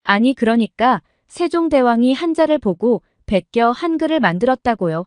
아니 그러니까 세종대왕이 한자를 보고 베껴 한글을 만들었다고요.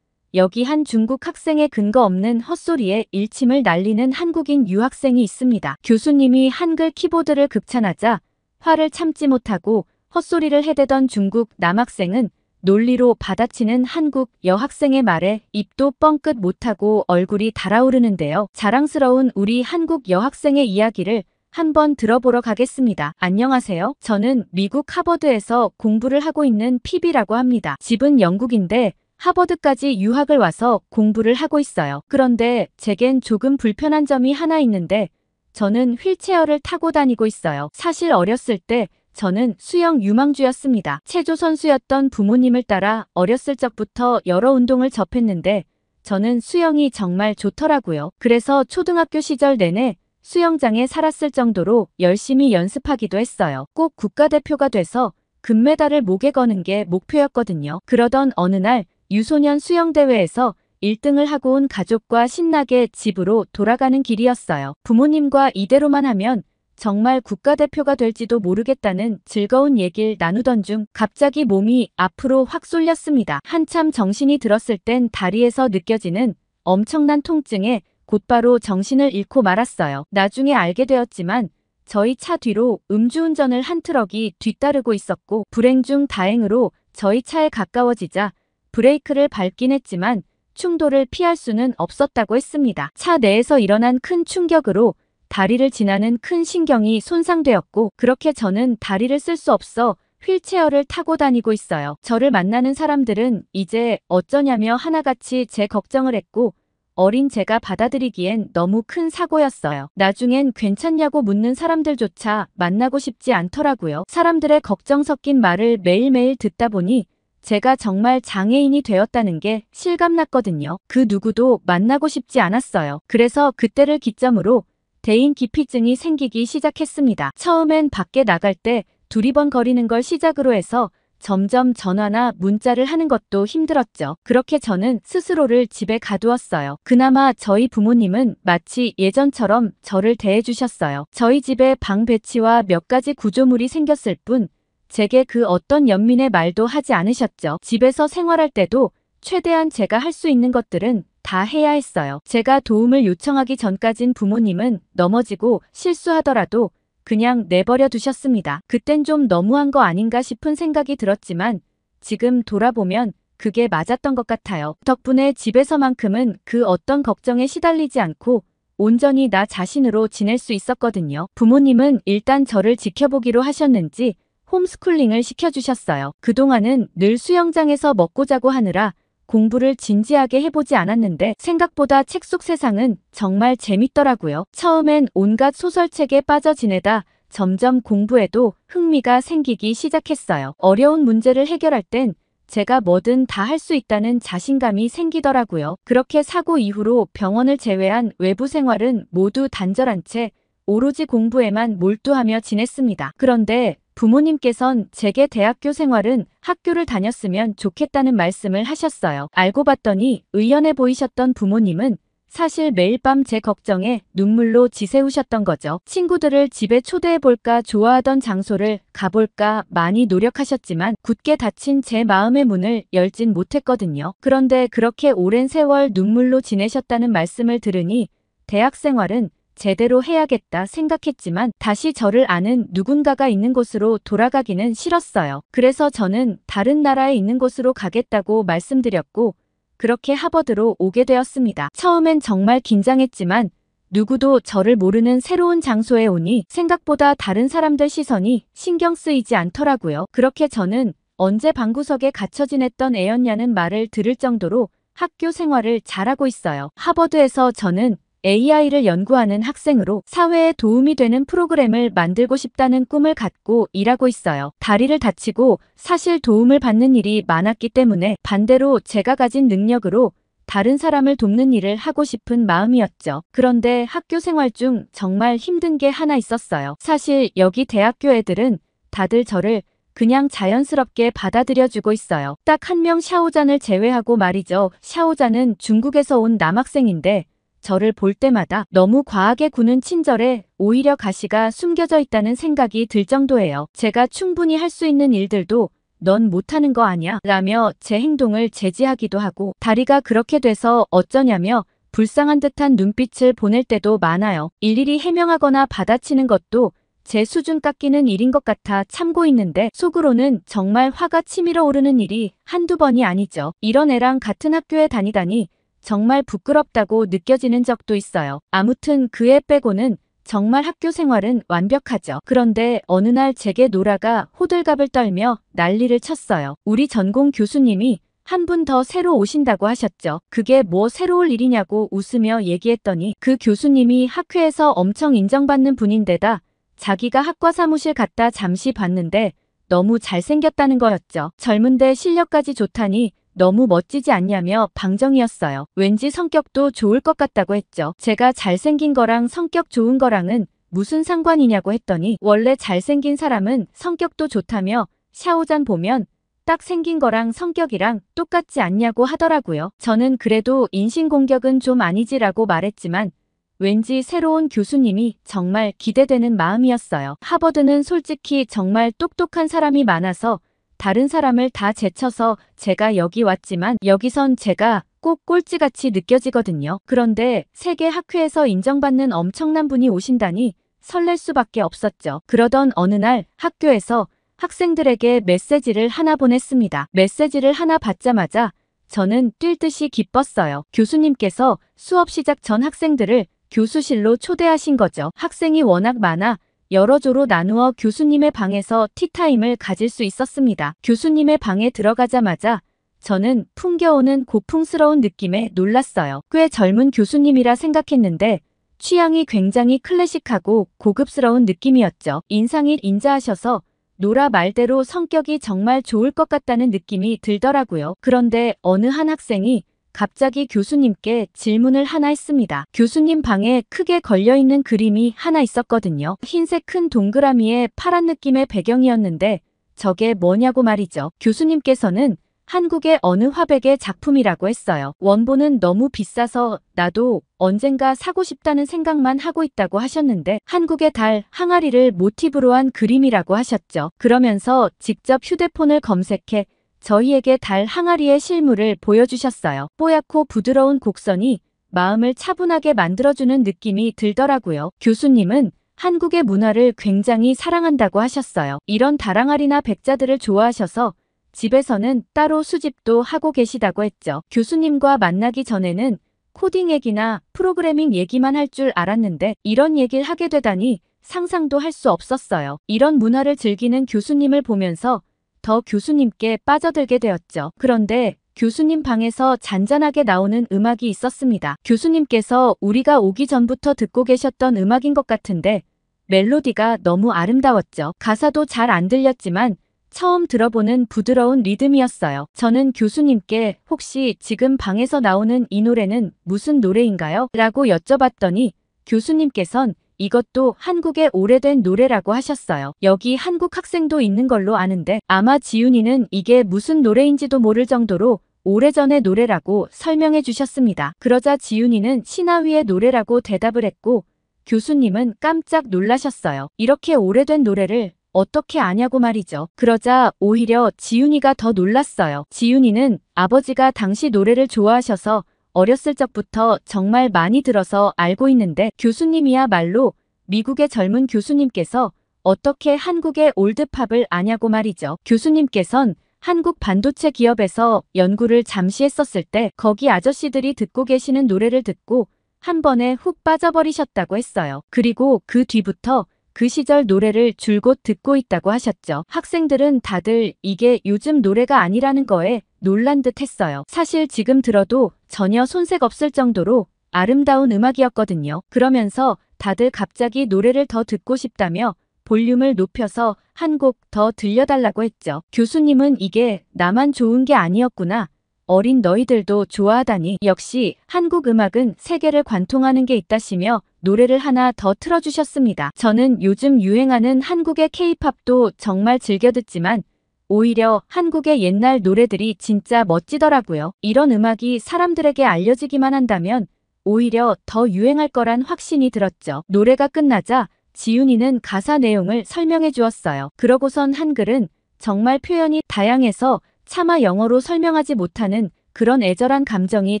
여기 한 중국 학생의 근거 없는 헛소리에 일침을 날리는 한국인 유학생이 있습니다. 교수님이 한글 키보드를 극찬하자 화를 참지 못하고 헛소리를 해대던 중국 남학생은 논리로 받아치는 한국 여학생의 말에 입도 뻥끗 못하고 얼굴이 달아오르는데요. 자랑스러운 우리 한국 여학생의 이야기를 한번 들어보러 가겠습니다. 안녕하세요. 저는 미국 하버드에서 공부를 하고 있는 피비라고 합니다. 집은 영국인데 하버드까지 유학을 와서 공부를 하고 있어요. 그런데 제겐 조금 불편한 점이 하나 있는데 저는 휠체어를 타고 다니고 있어요. 사실 어렸을 때 저는 수영 유망주였습니다. 체조 선수였던 부모님을 따라 어렸을 적부터 여러 운동을 접했는데 저는 수영이 정말 좋더라고요. 그래서 초등학교 시절 내내 수영장에 살았을 정도로 열심히 연습하기도 했어요. 꼭 국가대표가 돼서 금메달을 목에 거는 게 목표였거든요. 그러던 어느 날 유소년 수영대회에서 1등을 하고 온 가족과 신나게 집으로 돌아가는 길이었어요. 부모님과 이대로만 하면 정말 국가대표가 될지도 모르겠다는 즐거운 얘기를 나누던 중 갑자기 몸이 앞으로 확 쏠렸습니다. 한참 정신이 들었을 땐 다리에서 느껴지는 엄청난 통증에 곧바로 정신을 잃고 말았어요. 나중에 알게 되었지만 저희 차 뒤로 음주운전을 한 트럭이 뒤따르고 있었고 불행 중 다행으로 저희 차에 가까워지자 브레이크를 밟긴 했지만 충돌을 피할 수는 없었다고 했습니다. 차 내에서 일어난 큰 충격으로 다리를 지나는 큰 신경이 손상되었고 그렇게 저는 다리를 쓸 수 없어 휠체어를 타고 다니고 있어요. 저를 만나는 사람들은 이제 어쩌냐며 하나같이 제 걱정을 했고 어린 제가 받아들이기엔 너무 큰 사고였어요. 나중엔 괜찮냐고 묻는 사람들조차 만나고 싶지 않더라고요. 사람들의 걱정 섞인 말을 매일매일 듣다 보니 제가 정말 장애인이 되었다는 게 실감났거든요. 그 누구도 만나고 싶지 않았어요. 그래서 그때를 기점으로 대인 기피증이 생기기 시작했습니다. 처음엔 밖에 나갈 때 두리번거리는 걸 시작으로 해서 점점 전화나 문자를 하는 것도 힘들었죠. 그렇게 저는 스스로를 집에 가두었어요. 그나마 저희 부모님은 마치 예전처럼 저를 대해주셨어요. 저희 집에 방 배치와 몇 가지 구조물이 생겼을 뿐 제게 그 어떤 연민의 말도 하지 않으셨죠. 집에서 생활할 때도 최대한 제가 할 수 있는 것들은 다 해야 했어요. 제가 도움을 요청하기 전까진 부모님은 넘어지고 실수하더라도 그냥 내버려 두셨습니다. 그땐 좀 너무한 거 아닌가 싶은 생각이 들었지만 지금 돌아보면 그게 맞았던 것 같아요. 덕분에 집에서만큼은 그 어떤 걱정에 시달리지 않고 온전히 나 자신으로 지낼 수 있었거든요. 부모님은 일단 저를 지켜보기로 하셨는지 홈스쿨링을 시켜주셨어요. 그동안은 늘 수영장에서 먹고 자고 하느라 공부를 진지하게 해보지 않았는데 생각보다 책 속 세상은 정말 재밌더라고요. 처음엔 온갖 소설책에 빠져 지내다 점점 공부에도 흥미가 생기기 시작했어요. 어려운 문제를 해결할 땐 제가 뭐든 다 할 수 있다는 자신감이 생기더라고요. 그렇게 사고 이후로 병원을 제외한 외부 생활은 모두 단절한 채 오로지 공부에만 몰두하며 지냈습니다. 그런데 부모님께선 제게 대학교 생활은 학교를 다녔으면 좋겠다는 말씀을 하셨어요. 알고 봤더니 의연해 보이셨던 부모님은 사실 매일 밤 제 걱정에 눈물로 지새우셨던 거죠. 친구들을 집에 초대해볼까 좋아하던 장소를 가볼까 많이 노력하셨지만 굳게 닫힌 제 마음의 문을 열진 못했거든요. 그런데 그렇게 오랜 세월 눈물로 지내셨다는 말씀을 들으니 대학 생활은 제대로 해야겠다 생각했지만 다시 저를 아는 누군가가 있는 곳으로 돌아가기는 싫었어요. 그래서 저는 다른 나라에 있는 곳으로 가겠다고 말씀드렸고 그렇게 하버드로 오게 되었습니다. 처음엔 정말 긴장했지만 누구도 저를 모르는 새로운 장소에 오니 생각보다 다른 사람들 시선이 신경 쓰이지 않더라고요. 그렇게 저는 언제 방구석에 갇혀 지냈던 애였냐는 말을 들을 정도로 학교 생활을 잘하고 있어요. 하버드에서 저는 AI를 연구하는 학생으로 사회에 도움이 되는 프로그램을 만들고 싶다는 꿈을 갖고 일하고 있어요. 다리를 다치고 사실 도움을 받는 일이 많았기 때문에 반대로 제가 가진 능력으로 다른 사람을 돕는 일을 하고 싶은 마음이었죠. 그런데 학교 생활 중 정말 힘든 게 하나 있었어요. 사실 여기 대학교 애들은 다들 저를 그냥 자연스럽게 받아들여주고 있어요. 딱 한 명 샤오잔을 제외하고 말이죠. 샤오잔은 중국에서 온 남학생인데 저를 볼 때마다 너무 과하게 구는 친절에 오히려 가시가 숨겨져 있다는 생각이 들 정도예요. 제가 충분히 할 수 있는 일들도 넌 못하는 거 아냐? 라며 제 행동을 제지하기도 하고 다리가 그렇게 돼서 어쩌냐며 불쌍한 듯한 눈빛을 보낼 때도 많아요. 일일이 해명하거나 받아치는 것도 제 수준 깎이는 일인 것 같아 참고 있는데 속으로는 정말 화가 치밀어 오르는 일이 한두 번이 아니죠. 이런 애랑 같은 학교에 다니다니 정말 부끄럽다고 느껴지는 적도 있어요. 아무튼 그 애 빼고는 정말 학교 생활은 완벽하죠. 그런데 어느 날 제게 노라가 호들갑을 떨며 난리를 쳤어요. 우리 전공 교수님이 한 분 더 새로 오신다고 하셨죠. 그게 뭐 새로울 일이냐고 웃으며 얘기했더니 그 교수님이 학회에서 엄청 인정받는 분인데다 자기가 학과 사무실 갔다 잠시 봤는데 너무 잘생겼다는 거였죠. 젊은데 실력까지 좋다니 너무 멋지지 않냐며 방정이었어요. 왠지 성격도 좋을 것 같다고 했죠. 제가 잘생긴 거랑 성격 좋은 거랑은 무슨 상관이냐고 했더니 원래 잘생긴 사람은 성격도 좋다며 샤오잔 보면 딱 생긴 거랑 성격이랑 똑같지 않냐고 하더라고요. 저는 그래도 인신공격은 좀 아니지라고 말했지만 왠지 새로운 교수님이 정말 기대되는 마음이었어요. 하버드는 솔직히 정말 똑똑한 사람이 많아서 다른 사람을 다 제쳐서 제가 여기 왔지만 여기선 제가 꼭 꼴찌같이 느껴지거든요. 그런데 세계 학회에서 인정받는 엄청난 분이 오신다니 설렐 수밖에 없었죠. 그러던 어느 날 학교에서 학생들에게 메시지를 하나 보냈습니다. 메시지를 하나 받자마자 저는 뛸 듯이 기뻤어요. 교수님께서 수업 시작 전 학생들을 교수실로 초대하신 거죠. 학생이 워낙 많아 여러 조로 나누어 교수님의 방에서 티타임을 가질 수 있었습니다. 교수님의 방에 들어가자마자 저는 풍겨오는 고풍스러운 느낌에 놀랐어요. 꽤 젊은 교수님이라 생각했는데 취향이 굉장히 클래식하고 고급스러운 느낌이었죠. 인상이 인자하셔서 노라 말대로 성격이 정말 좋을 것 같다는 느낌이 들더라고요. 그런데 어느 한 학생이 갑자기 교수님께 질문을 하나 했습니다. 교수님 방에 크게 걸려있는 그림이 하나 있었거든요. 흰색 큰 동그라미에 파란 느낌의 배경이었는데 저게 뭐냐고 말이죠. 교수님께서는 한국의 어느 화백의 작품이라고 했어요. 원본은 너무 비싸서 나도 언젠가 사고 싶다는 생각만 하고 있다고 하셨는데 한국의 달 항아리를 모티브로 한 그림이라고 하셨죠. 그러면서 직접 휴대폰을 검색해 저희에게 달 항아리의 실물을 보여주셨어요. 뽀얗고 부드러운 곡선이 마음을 차분하게 만들어주는 느낌이 들더라고요. 교수님은 한국의 문화를 굉장히 사랑한다고 하셨어요. 이런 달 항아리나 백자들을 좋아하셔서 집에서는 따로 수집도 하고 계시다고 했죠. 교수님과 만나기 전에는 코딩 얘기나 프로그래밍 얘기만 할 줄 알았는데 이런 얘기를 하게 되다니 상상도 할 수 없었어요. 이런 문화를 즐기는 교수님을 보면서 더 교수님께 빠져들게 되었죠. 그런데 교수님 방에서 잔잔하게 나오는 음악이 있었습니다. 교수님께서 우리가 오기 전부터 듣고 계셨던 음악인 것 같은데 멜로디가 너무 아름다웠죠. 가사도 잘 안 들렸지만 처음 들어보는 부드러운 리듬이었어요. 저는 교수님께 혹시 지금 방에서 나오는 이 노래는 무슨 노래인가요? 라고 여쭤봤더니 교수님께선 이것도 한국의 오래된 노래라고 하셨어요. 여기 한국 학생도 있는 걸로 아는데 아마 지윤이는 이게 무슨 노래인지도 모를 정도로 오래전의 노래라고 설명해 주셨습니다. 그러자 지윤이는 신하위의 노래라고 대답을 했고 교수님은 깜짝 놀라셨어요. 이렇게 오래된 노래를 어떻게 아냐고 말이죠. 그러자 오히려 지윤이가 더 놀랐어요. 지윤이는 아버지가 당시 노래를 좋아하셔서 어렸을 적부터 정말 많이 들어서 알고 있는데 교수님이야말로 미국의 젊은 교수님께서 어떻게 한국의 올드팝을 아냐고 말이죠. 교수님께선 한국 반도체 기업에서 연구를 잠시 했었을 때 거기 아저씨들이 듣고 계시는 노래를 듣고 한 번에 훅 빠져버리셨다고 했어요. 그리고 그 뒤부터 그 시절 노래를 줄곧 듣고 있다고 하셨죠. 학생들은 다들 이게 요즘 노래가 아니라는 거에 놀란 듯 했어요. 사실 지금 들어도 전혀 손색 없을 정도로 아름다운 음악이었거든요. 그러면서 다들 갑자기 노래를 더 듣고 싶다며 볼륨을 높여서 한 곡 더 들려달라고 했죠. 교수님은 이게 나만 좋은 게 아니었구나. 어린 너희들도 좋아하다니. 역시 한국 음악은 세계를 관통하는 게 있다시며 노래를 하나 더 틀어주셨습니다. 저는 요즘 유행하는 한국의 K-팝도 정말 즐겨 듣지만 오히려 한국의 옛날 노래들이 진짜 멋지더라고요. 이런 음악이 사람들에게 알려지기만 한다면 오히려 더 유행할 거란 확신이 들었죠. 노래가 끝나자 지훈이는 가사 내용을 설명해 주었어요. 그러고선 한글은 정말 표현이 다양해서 차마 영어로 설명하지 못하는 그런 애절한 감정이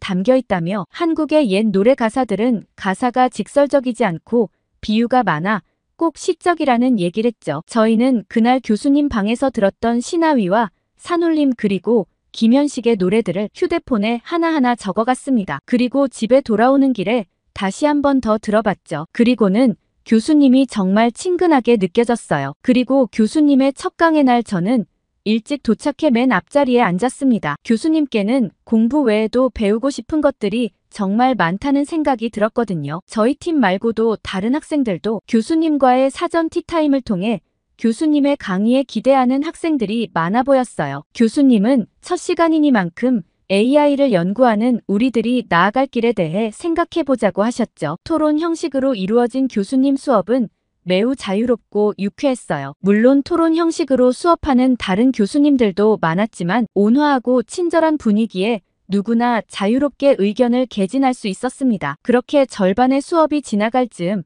담겨 있다며 한국의 옛 노래 가사들은 가사가 직설적이지 않고 비유가 많아 꼭 시적이라는 얘기를 했죠. 저희는 그날 교수님 방에서 들었던 신하위와 산울림 그리고 김현식의 노래들을 휴대폰에 하나하나 적어갔습니다. 그리고 집에 돌아오는 길에 다시 한 번 더 들어봤죠. 그리고는 교수님이 정말 친근하게 느껴졌어요. 그리고 교수님의 첫 강의 날 저는 일찍 도착해 맨 앞자리에 앉았습니다. 교수님께는 공부 외에도 배우고 싶은 것들이 정말 많다는 생각이 들었거든요. 저희 팀 말고도 다른 학생들도 교수님과의 사전 티타임을 통해 교수님의 강의에 기대하는 학생들이 많아 보였어요. 교수님은 첫 시간이니만큼 AI를 연구하는 우리들이 나아갈 길에 대해 생각해보자고 하셨죠. 토론 형식으로 이루어진 교수님 수업은 매우 자유롭고 유쾌했어요. 물론 토론 형식으로 수업하는 다른 교수님들도 많았지만 온화하고 친절한 분위기에 누구나 자유롭게 의견을 개진할 수 있었습니다. 그렇게 절반의 수업이 지나갈 즈음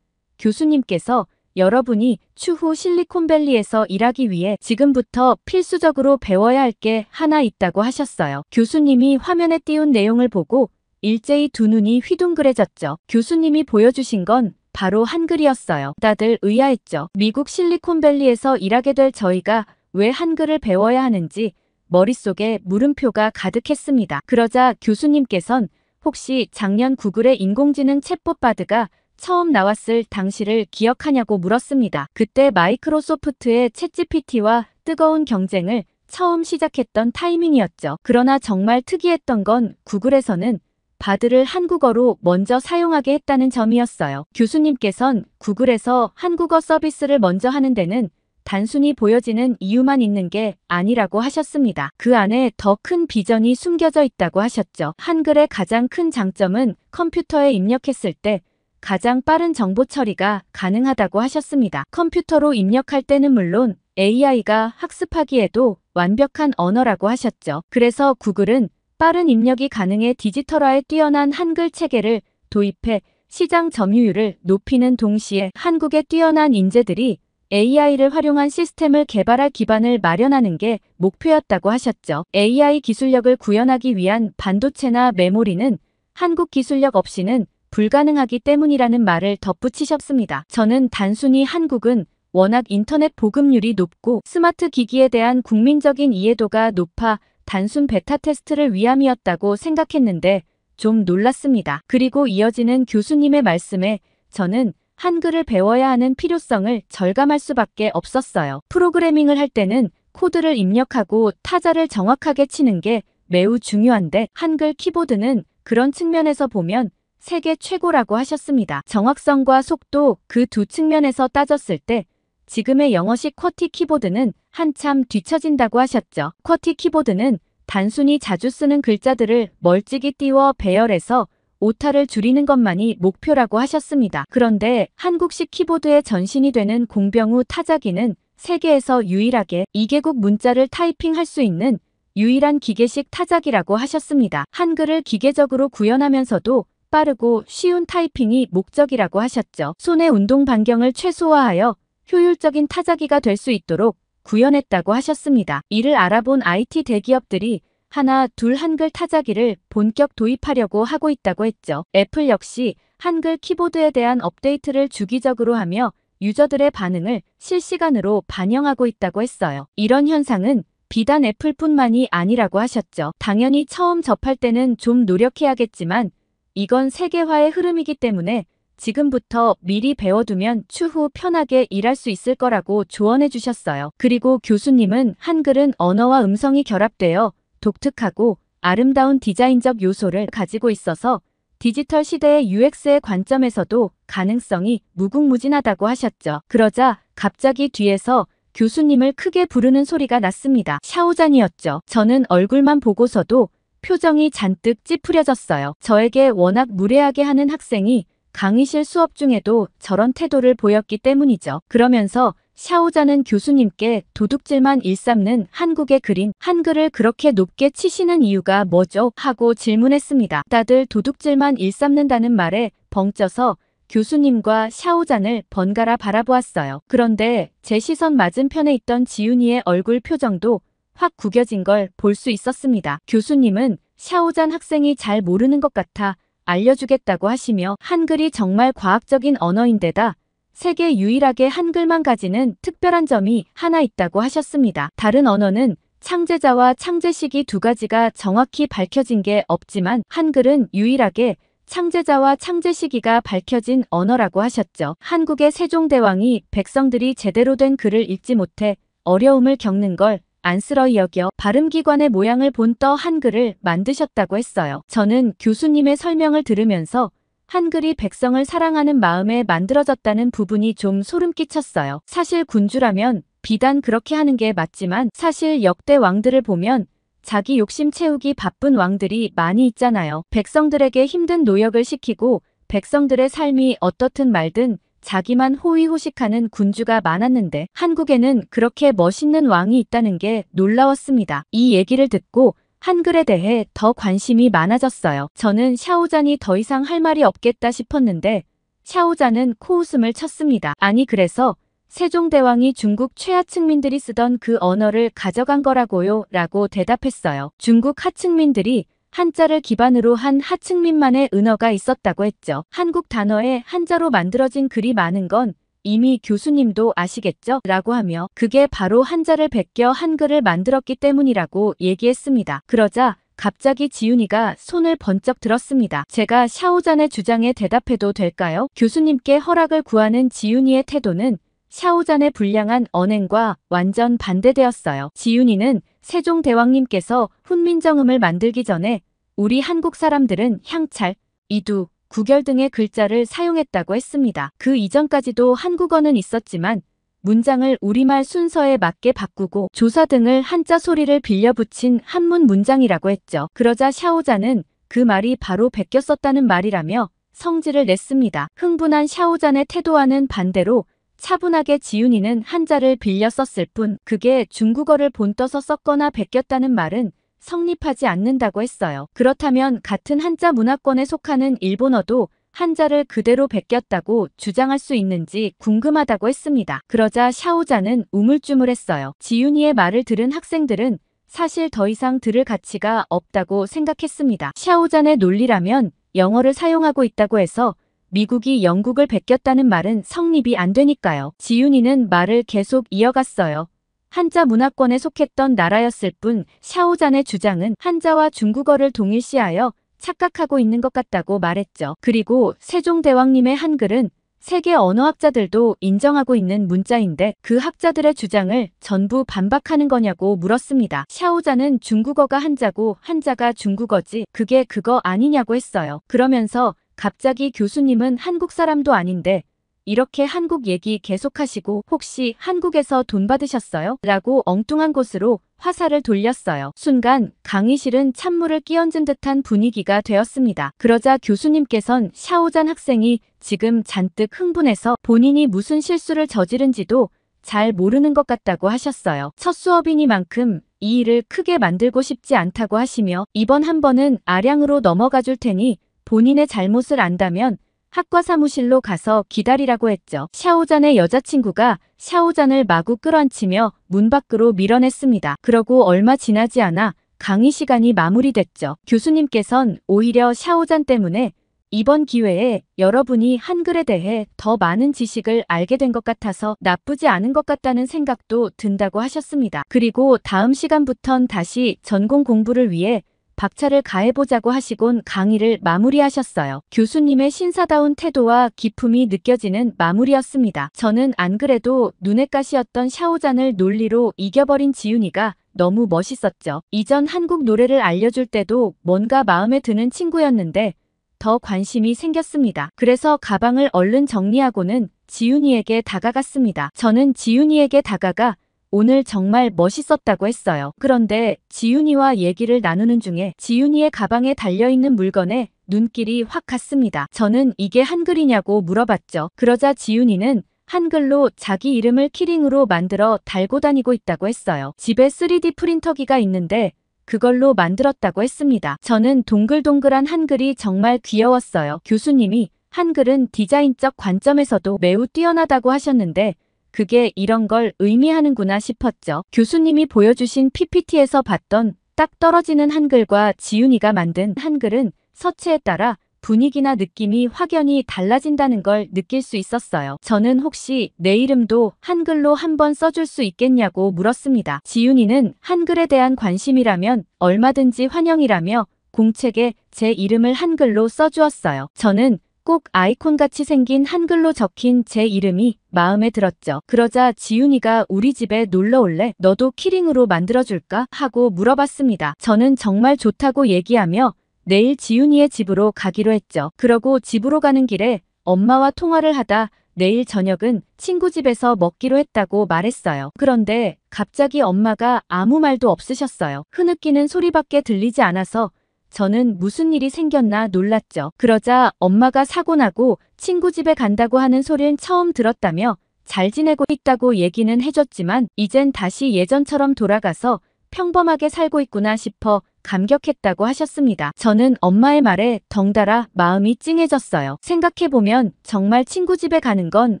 교수님께서 여러분이 추후 실리콘밸리에서 일하기 위해 지금부터 필수적으로 배워야 할 게 하나 있다고 하셨어요. 교수님이 화면에 띄운 내용을 보고 일제히 두 눈이 휘둥그레졌죠. 교수님이 보여주신 건 바로 한글이었어요. 다들 의아했죠. 미국 실리콘밸리에서 일하게 될 저희가 왜 한글을 배워야 하는지 머릿속에 물음표가 가득했습니다. 그러자 교수님께선 혹시 작년 구글의 인공지능 챗봇 바드가 처음 나왔을 당시를 기억하냐고 물었습니다. 그때 마이크로소프트의 챗GPT와 뜨거운 경쟁을 처음 시작했던 타이밍이었죠. 그러나 정말 특이했던 건 구글에서는 바드를 한국어로 먼저 사용하게 했다는 점이었어요. 교수님께선 구글에서 한국어 서비스를 먼저 하는 데는 단순히 보여지는 이유만 있는 게 아니라고 하셨습니다. 그 안에 더 큰 비전이 숨겨져 있다고 하셨죠. 한글의 가장 큰 장점은 컴퓨터에 입력했을 때 가장 빠른 정보 처리가 가능하다고 하셨습니다. 컴퓨터로 입력할 때는 물론 AI가 학습하기에도 완벽한 언어라고 하셨죠. 그래서 구글은 빠른 입력이 가능해 디지털화에 뛰어난 한글 체계를 도입해 시장 점유율을 높이는 동시에 한국의 뛰어난 인재들이 AI를 활용한 시스템을 개발할 기반을 마련하는 게 목표였다고 하셨죠. AI 기술력을 구현하기 위한 반도체나 메모리는 한국 기술력 없이는 불가능하기 때문이라는 말을 덧붙이셨습니다. 저는 단순히 한국은 워낙 인터넷 보급률이 높고 스마트 기기에 대한 국민적인 이해도가 높아 단순 베타 테스트를 위함이었다고 생각했는데 좀 놀랐습니다. 그리고 이어지는 교수님의 말씀에 저는 한글을 배워야 하는 필요성을 절감할 수밖에 없었어요. 프로그래밍을 할 때는 코드를 입력하고 타자를 정확하게 치는 게 매우 중요한데 한글 키보드는 그런 측면에서 보면 세계 최고라고 하셨습니다. 정확성과 속도 그 두 측면에서 따졌을 때 지금의 영어식 쿼티 키보드는 한참 뒤처진다고 하셨죠. 쿼티 키보드는 단순히 자주 쓰는 글자들을 멀찍이 띄워 배열해서 오타를 줄이는 것만이 목표라고 하셨습니다. 그런데 한국식 키보드의 전신이 되는 공병우 타자기는 세계에서 유일하게 2개국 문자를 타이핑할 수 있는 유일한 기계식 타자기라고 하셨습니다. 한글을 기계적으로 구현하면서도 빠르고 쉬운 타이핑이 목적이라고 하셨죠. 손의 운동 반경을 최소화하여 효율적인 타자기가 될 수 있도록 구현했다고 하셨습니다. 이를 알아본 IT 대기업들이 하나 둘 한글 타자기를 본격 도입하려고 하고 있다고 했죠. 애플 역시 한글 키보드에 대한 업데이트를 주기적으로 하며 유저들의 반응을 실시간으로 반영하고 있다고 했어요. 이런 현상은 비단 애플뿐만이 아니라고 하셨죠. 당연히 처음 접할 때는 좀 노력해야겠지만 이건 세계화의 흐름이기 때문에 지금부터 미리 배워두면 추후 편하게 일할 수 있을 거라고 조언해 주셨어요. 그리고 교수님은 한글은 언어와 음성이 결합되어 독특하고 아름다운 디자인적 요소를 가지고 있어서 디지털 시대의 UX의 관점에서도 가능성이 무궁무진하다고 하셨죠. 그러자 갑자기 뒤에서 교수님을 크게 부르는 소리가 났습니다. 샤오잔이었죠. 저는 얼굴만 보고서도 표정이 잔뜩 찌푸려졌어요. 저에게 워낙 무례하게 하는 학생이 강의실 수업 중에도 저런 태도를 보였기 때문이죠. 그러면서 샤오자는 교수님께 도둑질만 일삼는 한국에 그린 한글을 그렇게 높게 치시는 이유가 뭐죠? 하고 질문했습니다. 다들 도둑질만 일삼는다는 말에 벙쪄서 교수님과 샤오잔을 번갈아 바라보았어요. 그런데 제 시선 맞은편에 있던 지윤이의 얼굴 표정도 확 구겨진 걸 볼 수 있었습니다. 교수님은 샤오잔 학생이 잘 모르는 것 같아 알려주겠다고 하시며 한글이 정말 과학적인 언어인데다 세계 유일하게 한글만 가지는 특별한 점이 하나 있다고 하셨습니다. 다른 언어는 창제자와 창제시기 두 가지가 정확히 밝혀진 게 없지만 한글은 유일하게 창제자와 창제시기가 밝혀진 언어라고 하셨죠. 한국의 세종대왕이 백성들이 제대로 된 글을 읽지 못해 어려움을 겪는 걸 안쓰러이 여겨 발음기관의 모양을 본 떠 한글을 만드셨다고 했어요. 저는 교수님의 설명을 들으면서 한글이 백성을 사랑하는 마음에 만들어졌다는 부분이 좀 소름 끼쳤어요. 사실 군주라면 비단 그렇게 하는 게 맞지만 사실 역대 왕들을 보면 자기 욕심 채우기 바쁜 왕들이 많이 있잖아요. 백성들에게 힘든 노역을 시키고 백성들의 삶이 어떻든 말든 자기만 호의호식하는 군주가 많았는데 한국에는 그렇게 멋있는 왕이 있다는 게 놀라웠습니다. 이 얘기를 듣고 한글에 대해 더 관심이 많아졌어요. 저는 샤오잔이 더 이상 할 말이 없겠다 싶었는데 샤오잔은 코웃음을 쳤습니다. 아니 그래서 세종대왕이 중국 최하층민들이 쓰던 그 언어를 가져간 거라고요? 라고 대답했어요. 중국 하층민들이 한자를 기반으로 한 하층민만의 은어가 있었다고 했죠. 한국 단어에 한자로 만들어진 글이 많은 건 이미 교수님도 아시겠죠? 라고 하며 그게 바로 한자를 베껴 한글을 만들었기 때문이라고 얘기했습니다. 그러자 갑자기 지윤이가 손을 번쩍 들었습니다. 제가 샤오잔의 주장에 대답해도 될까요? 교수님께 허락을 구하는 지윤이의 태도는 샤오잔의 불량한 언행과 완전 반대되었어요. 지윤이는 세종대왕님께서 훈민정음을 만들기 전에 우리 한국 사람들은 향찰, 이두, 구결 등의 글자를 사용했다고 했습니다. 그 이전까지도 한국어는 있었지만 문장을 우리말 순서에 맞게 바꾸고 조사 등을 한자 소리를 빌려 붙인 한문 문장이라고 했죠. 그러자 샤오잔은 그 말이 바로 베껴 썼다는 말이라며 성질을 냈습니다. 흥분한 샤오잔의 태도와는 반대로 차분하게 지윤이는 한자를 빌려 썼을 뿐 그게 중국어를 본떠서 썼거나 베꼈다는 말은 성립하지 않는다고 했어요. 그렇다면 같은 한자 문화권에 속하는 일본어도 한자를 그대로 베꼈다고 주장할 수 있는지 궁금하다고 했습니다. 그러자 샤오잔은 우물쭈물했어요. 지윤이의 말을 들은 학생들은 사실 더 이상 들을 가치가 없다고 생각했습니다. 샤오잔의 논리라면 영어를 사용하고 있다고 해서 미국이 영국을 베꼈다는 말은 성립이 안 되니까요. 지윤이는 말을 계속 이어갔어요. 한자 문화권에 속했던 나라였을 뿐 샤오잔의 주장은 한자와 중국어를 동일시하여 착각하고 있는 것 같다고 말했죠. 그리고 세종대왕님의 한글은 세계 언어학자들도 인정하고 있는 문자인데 그 학자들의 주장을 전부 반박하는 거냐고 물었습니다. 샤오잔은 중국어가 한자고 한자가 중국어지 그게 그거 아니냐고 했어요. 그러면서 갑자기 교수님은 한국 사람도 아닌데 이렇게 한국 얘기 계속하시고 혹시 한국에서 돈 받으셨어요? 라고 엉뚱한 곳으로 화살을 돌렸어요. 순간 강의실은 찬물을 끼얹은 듯한 분위기가 되었습니다. 그러자 교수님께선 샤오잔 학생이 지금 잔뜩 흥분해서 본인이 무슨 실수를 저지른지도 잘 모르는 것 같다고 하셨어요. 첫 수업이니만큼 이 일을 크게 만들고 싶지 않다고 하시며 이번 한 번은 아량으로 넘어가 줄 테니 본인의 잘못을 안다면 학과 사무실로 가서 기다리라고 했죠. 샤오잔의 여자친구가 샤오잔을 마구 끌어안치며 문 밖으로 밀어냈습니다. 그러고 얼마 지나지 않아 강의 시간이 마무리됐죠. 교수님께선 오히려 샤오잔 때문에 이번 기회에 여러분이 한글에 대해 더 많은 지식을 알게 된 것 같아서 나쁘지 않은 것 같다는 생각도 든다고 하셨습니다. 그리고 다음 시간부턴 다시 전공 공부를 위해 박차를 가해보자고 하시곤 강의를 마무리하셨어요. 교수님의 신사다운 태도와 기품이 느껴지는 마무리였습니다. 저는 안 그래도 눈엣 가시였던 샤오잔을 논리로 이겨버린 지윤이가 너무 멋있었죠. 이전 한국 노래를 알려줄 때도 뭔가 마음에 드는 친구였는데 더 관심이 생겼습니다. 그래서 가방을 얼른 정리하고는 지윤이에게 다가갔습니다. 저는 지윤이에게 다가가 오늘 정말 멋있었다고 했어요. 그런데 지윤이와 얘기를 나누는 중에 지윤이의 가방에 달려있는 물건에 눈길이 확 갔습니다. 저는 이게 한글이냐고 물어봤죠. 그러자 지윤이는 한글로 자기 이름을 키링으로 만들어 달고 다니고 있다고 했어요. 집에 3D 프린터기가 있는데 그걸로 만들었다고 했습니다. 저는 동글동글한 한글이 정말 귀여웠어요. 교수님이 한글은 디자인적 관점에서도 매우 뛰어나다고 하셨는데 그게 이런 걸 의미하는구나 싶었죠. 교수님이 보여주신 PPT에서 봤던 딱 떨어지는 한글과 지훈이가 만든 한글은 서체에 따라 분위기나 느낌이 확연히 달라진다는 걸 느낄 수 있었어요. 저는 혹시 내 이름도 한글로 한번 써줄 수 있겠냐고 물었습니다. 지훈이는 한글에 대한 관심이라면 얼마든지 환영이라며 공책에 제 이름을 한글로 써주었어요. 저는 꼭 아이콘같이 생긴 한글로 적힌 제 이름이 마음에 들었죠. 그러자 지훈이가 우리 집에 놀러 올래? 너도 키링으로 만들어줄까? 하고 물어봤습니다. 저는 정말 좋다고 얘기하며 내일 지훈이의 집으로 가기로 했죠. 그러고 집으로 가는 길에 엄마와 통화를 하다 내일 저녁은 친구 집에서 먹기로 했다고 말했어요. 그런데 갑자기 엄마가 아무 말도 없으셨어요. 흐느끼는 소리밖에 들리지 않아서 저는 무슨 일이 생겼나 놀랐죠. 그러자 엄마가 사고 나고 친구 집에 간다고 하는 소리는 처음 들었다며 잘 지내고 있다고 얘기는 해줬지만 이젠 다시 예전처럼 돌아가서 평범하게 살고 있구나 싶어 감격했다고 하셨습니다. 저는 엄마의 말에 덩달아 마음이 찡해졌어요. 생각해보면 정말 친구 집에 가는 건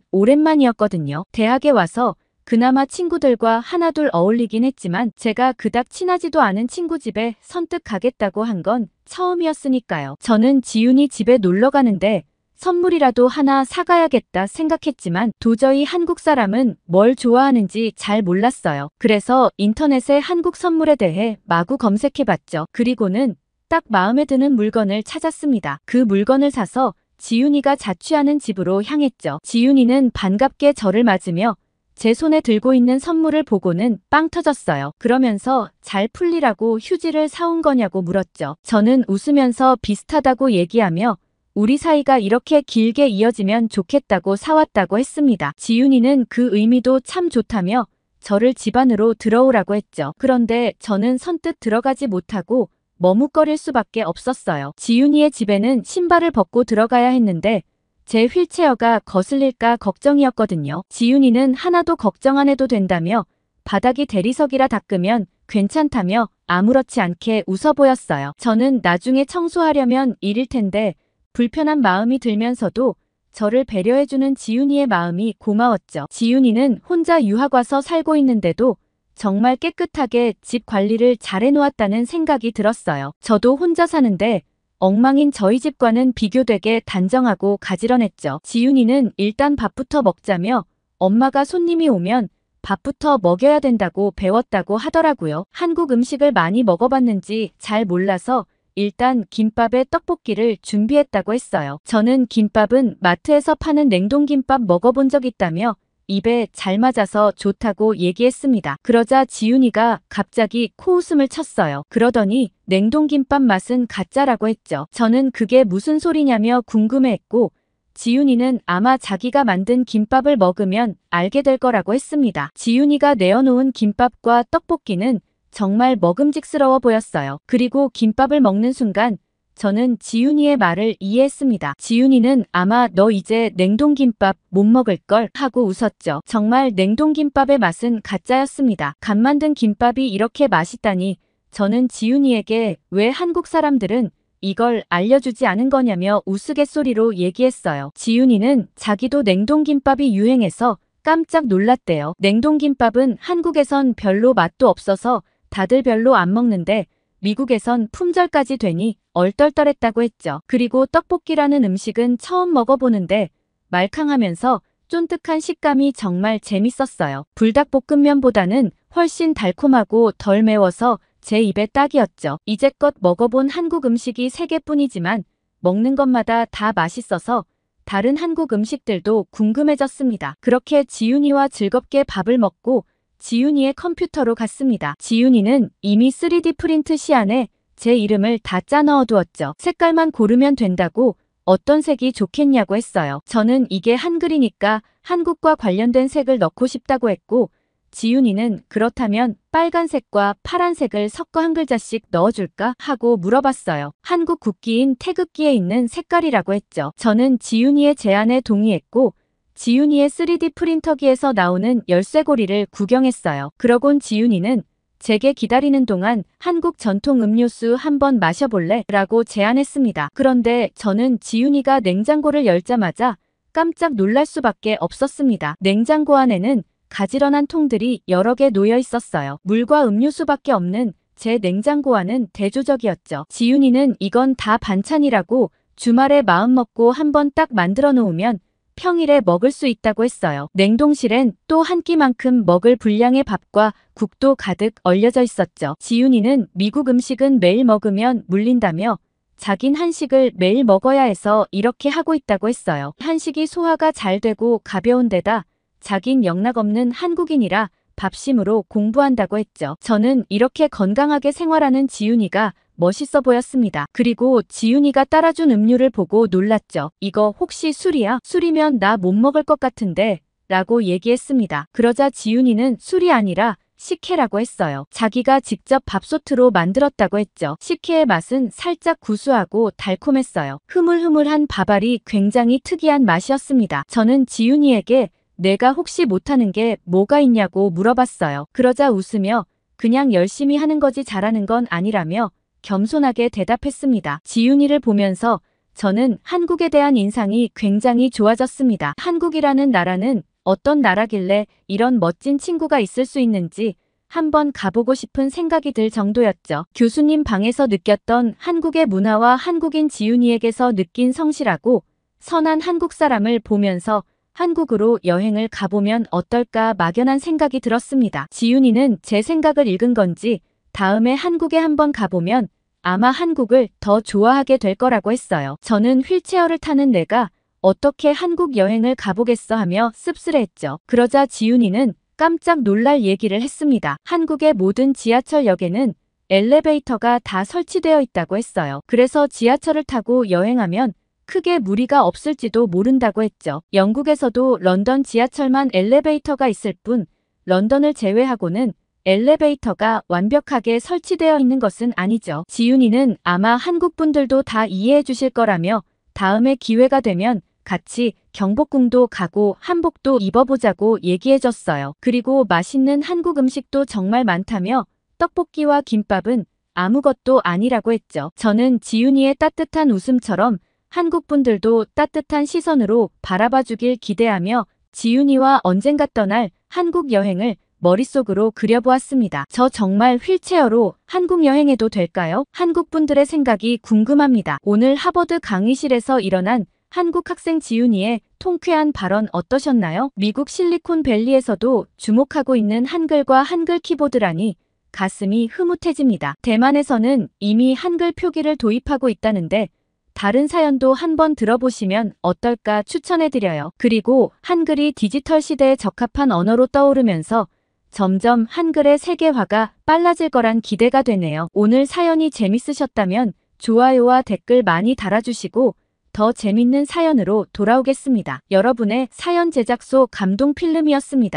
오랜만이었거든요. 대학에 와서 그나마 친구들과 하나둘 어울리긴 했지만 제가 그닥 친하지도 않은 친구 집에 선뜻 가겠다고 한 건 처음이었으니까요. 저는 지훈이 집에 놀러 가는데 선물이라도 하나 사가야겠다 생각했지만 도저히 한국 사람은 뭘 좋아하는지 잘 몰랐어요. 그래서 인터넷에 한국 선물에 대해 마구 검색해봤죠. 그리고는 딱 마음에 드는 물건을 찾았습니다. 그 물건을 사서 지훈이가 자취하는 집으로 향했죠. 지훈이는 반갑게 저를 맞으며 제 손에 들고 있는 선물을 보고는 빵 터졌어요. 그러면서 잘 풀리라고 휴지를 사온 거냐고 물었죠. 저는 웃으면서 비슷하다고 얘기하며 우리 사이가 이렇게 길게 이어지면 좋겠다고 사왔다고 했습니다. 지훈이는 그 의미도 참 좋다며 저를 집 안으로 들어오라고 했죠. 그런데 저는 선뜻 들어가지 못하고 머뭇거릴 수밖에 없었어요. 지훈이의 집에는 신발을 벗고 들어가야 했는데 제 휠체어가 거슬릴까 걱정이었거든요. 지훈이는 하나도 걱정 안 해도 된다며 바닥이 대리석이라 닦으면 괜찮다며 아무렇지 않게 웃어 보였어요. 저는 나중에 청소하려면 일일 텐데 불편한 마음이 들면서도 저를 배려해주는 지훈이의 마음이 고마웠죠. 지훈이는 혼자 유학 와서 살고 있는데도 정말 깨끗하게 집 관리를 잘 해놓았다는 생각이 들었어요. 저도 혼자 사는데 엉망인 저희 집과는 비교되게 단정하고 가지런했죠. 지훈이는 일단 밥부터 먹자며 엄마가 손님이 오면 밥부터 먹여야 된다고 배웠다고 하더라고요. 한국 음식을 많이 먹어봤는지 잘 몰라서 일단 김밥에 떡볶이를 준비했다고 했어요. 저는 김밥은 마트에서 파는 냉동김밥 먹어본 적 있다며 입에 잘 맞아서 좋다고 얘기했습니다. 그러자 지훈이가 갑자기 코웃음을 쳤어요. 그러더니 냉동김밥 맛은 가짜라고 했죠. 저는 그게 무슨 소리냐며 궁금해했고 지훈이는 아마 자기가 만든 김밥을 먹으면 알게 될 거라고 했습니다. 지훈이가 내어놓은 김밥과 떡볶이는 정말 먹음직스러워 보였어요. 그리고 김밥을 먹는 순간 저는 지훈이의 말을 이해했습니다. 지훈이는 아마 너 이제 냉동김밥 못 먹을걸 하고 웃었죠. 정말 냉동김밥의 맛은 가짜였습니다. 갓 만든 김밥이 이렇게 맛있다니 저는 지훈이에게 왜 한국 사람들은 이걸 알려주지 않은 거냐며 우스갯소리로 얘기했어요. 지훈이는 자기도 냉동김밥이 유행해서 깜짝 놀랐대요. 냉동김밥은 한국에선 별로 맛도 없어서 다들 별로 안 먹는데 미국에선 품절까지 되니 얼떨떨했다고 했죠. 그리고 떡볶이라는 음식은 처음 먹어보는데 말캉하면서 쫀득한 식감이 정말 재밌었어요. 불닭볶음면보다는 훨씬 달콤하고 덜 매워서 제 입에 딱이었죠. 이제껏 먹어본 한국 음식이 3개뿐이지만 먹는 것마다 다 맛있어서 다른 한국 음식들도 궁금해졌습니다. 그렇게 지훈이와 즐겁게 밥을 먹고 지훈이의 컴퓨터로 갔습니다. 지훈이는 이미 3D 프린트 시안에 제 이름을 다 짜 넣어두었죠. 색깔만 고르면 된다고 어떤 색이 좋겠냐고 했어요. 저는 이게 한글이니까 한국과 관련된 색을 넣고 싶다고 했고 지훈이는 그렇다면 빨간색과 파란색을 섞어 한 글자씩 넣어줄까 하고 물어봤어요. 한국 국기인 태극기에 있는 색깔이라고 했죠. 저는 지훈이의 제안에 동의했고 지윤이의 3D 프린터기에서 나오는 열쇠고리를 구경했어요. 그러곤 지윤이는 제게 기다리는 동안 한국 전통 음료수 한번 마셔볼래? 라고 제안했습니다. 그런데 저는 지윤이가 냉장고를 열자마자 깜짝 놀랄 수밖에 없었습니다. 냉장고 안에는 가지런한 통들이 여러 개 놓여 있었어요. 물과 음료수밖에 없는 제 냉장고 안은 대조적이었죠. 지윤이는 이건 다 반찬이라고 주말에 마음먹고 한번 딱 만들어 놓으면 평일에 먹을 수 있다고 했어요. 냉동실엔 또 한 끼만큼 먹을 분량의 밥과 국도 가득 얼려져 있었죠. 지윤이는 미국 음식은 매일 먹으면 물린다며 자긴 한식을 매일 먹어야 해서 이렇게 하고 있다고 했어요. 한식이 소화가 잘 되고 가벼운 데다 자긴 영락없는 한국인이라 밥심으로 공부한다고 했죠. 저는 이렇게 건강하게 생활하는 지윤이가 멋있어 보였습니다. 그리고 지윤이가 따라준 음료를 보고 놀랐죠. 이거 혹시 술이야? 술이면 나 못 먹을 것 같은데 라고 얘기했습니다. 그러자 지윤이는 술이 아니라 식혜라고 했어요. 자기가 직접 밥솥으로 만들었다고 했죠. 식혜의 맛은 살짝 구수하고 달콤했어요. 흐물흐물한 밥알이 굉장히 특이한 맛이었습니다. 저는 지윤이에게 내가 혹시 못하는 게 뭐가 있냐고 물어봤어요. 그러자 웃으며 그냥 열심히 하는 거지 잘하는 건 아니라며 겸손하게 대답했습니다. 지윤이를 보면서 저는 한국에 대한 인상이 굉장히 좋아졌습니다. 한국이라는 나라는 어떤 나라길래 이런 멋진 친구가 있을 수 있는지 한번 가보고 싶은 생각이 들 정도였죠. 교수님 방에서 느꼈던 한국의 문화와 한국인 지윤이에게서 느낀 성실하고 선한 한국 사람을 보면서 한국으로 여행을 가보면 어떨까 막연한 생각이 들었습니다. 지윤이는 제 생각을 읽은 건지 다음에 한국에 한번 가보면 아마 한국을 더 좋아하게 될 거라고 했어요. 저는 휠체어를 타는 내가 어떻게 한국 여행을 가보겠어 하며 씁쓸해했죠. 그러자 지윤이는 깜짝 놀랄 얘기를 했습니다. 한국의 모든 지하철역에는 엘리베이터가 다 설치되어 있다고 했어요. 그래서 지하철을 타고 여행하면 크게 무리가 없을지도 모른다고 했죠. 영국에서도 런던 지하철만 엘리베이터가 있을 뿐 런던을 제외하고는 엘리베이터가 완벽하게 설치되어 있는 것은 아니죠. 지윤이는 아마 한국 분들도 다 이해해 주실 거라며 다음에 기회가 되면 같이 경복궁도 가고 한복도 입어보자고 얘기해줬어요. 그리고 맛있는 한국 음식도 정말 많다며 떡볶이와 김밥은 아무것도 아니라고 했죠. 저는 지윤이의 따뜻한 웃음처럼 한국 분들도 따뜻한 시선으로 바라봐 주길 기대하며 지윤이와 언젠가 떠날 한국 여행을 머릿속으로 그려보았습니다. 저 정말 휠체어로 한국 여행해도 될까요? 한국 분들의 생각이 궁금합니다. 오늘 하버드 강의실에서 일어난 한국 학생 지윤이의 통쾌한 발언 어떠셨나요? 미국 실리콘밸리에서도 주목하고 있는 한글과 한글 키보드라니 가슴이 흐뭇해집니다. 대만에서는 이미 한글 표기를 도입하고 있다는데 다른 사연도 한번 들어보시면 어떨까 추천해드려요. 그리고 한글이 디지털 시대에 적합한 언어로 떠오르면서 점점 한글의 세계화가 빨라질 거란 기대가 되네요. 오늘 사연이 재밌으셨다면 좋아요와 댓글 많이 달아주시고 더 재밌는 사연으로 돌아오겠습니다. 여러분의 사연 제작소 감동 필름이었습니다.